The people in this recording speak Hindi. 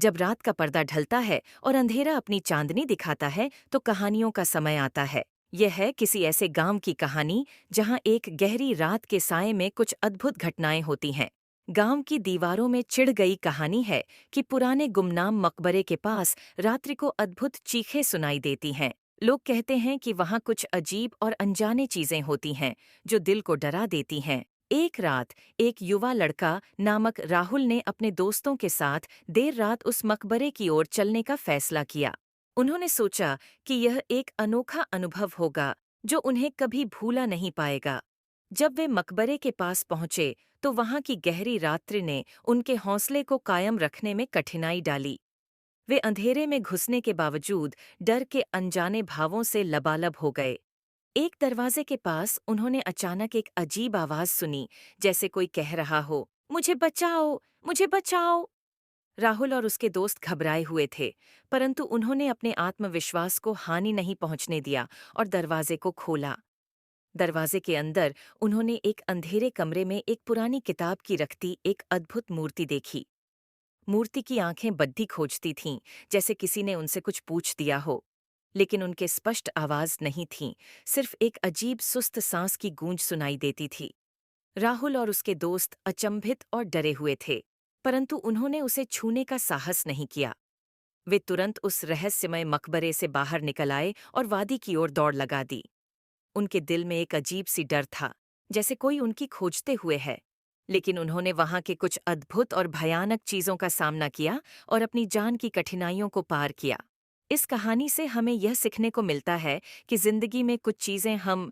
जब रात का पर्दा ढलता है और अंधेरा अपनी चांदनी दिखाता है तो कहानियों का समय आता है। यह है किसी ऐसे गांव की कहानी जहां एक गहरी रात के साए में कुछ अद्भुत घटनाएं होती हैं। गांव की दीवारों में चिढ़ गई कहानी है कि पुराने गुमनाम मकबरे के पास रात्रि को अद्भुत चीखें सुनाई देती हैं। लोग कहते हैं कि वहां कुछ अजीब और अनजाने चीजें होती हैं जो दिल को डरा देती हैं। एक रात एक युवा लड़का नामक राहुल ने अपने दोस्तों के साथ देर रात उस मकबरे की ओर चलने का फैसला किया। उन्होंने सोचा कि यह एक अनोखा अनुभव होगा जो उन्हें कभी भूला नहीं पाएगा। जब वे मकबरे के पास पहुंचे तो वहां की गहरी रात्रि ने उनके हौसले को कायम रखने में कठिनाई डाली। वे अंधेरे में घुसने के बावजूद डर के अनजाने भावों से लबालब हो गए। एक दरवाजे के पास उन्होंने अचानक एक अजीब आवाज सुनी, जैसे कोई कह रहा हो, मुझे बचाओ, मुझे बचाओ। राहुल और उसके दोस्त घबराए हुए थे, परंतु उन्होंने अपने आत्मविश्वास को हानि नहीं पहुंचने दिया और दरवाजे को खोला। दरवाजे के अंदर उन्होंने एक अंधेरे कमरे में एक पुरानी किताब की रखती एक अद्भुत मूर्ति देखी। मूर्ति की आंखें बद्दी खोजती थीं, जैसे किसी ने उनसे कुछ पूछ दिया हो। लेकिन उनके स्पष्ट आवाज नहीं थी, सिर्फ एक अजीब सुस्त सांस की गूंज सुनाई देती थी। राहुल और उसके दोस्त अचंभित और डरे हुए थे, परंतु उन्होंने उसे छूने का साहस नहीं किया। वे तुरंत उस रहस्यमय मकबरे से बाहर निकल आए और वादी की ओर दौड़ लगा दी। उनके दिल में एक अजीब सी डर था, जैसे कोई उनकी खोजते हुए है। लेकिन उन्होंने वहां के कुछ अद्भुत और भयानक चीजों का सामना किया और अपनी जान की कठिनाइयों को पार किया। इस कहानी से हमें यह सीखने को मिलता है कि जिंदगी में कुछ चीजें हम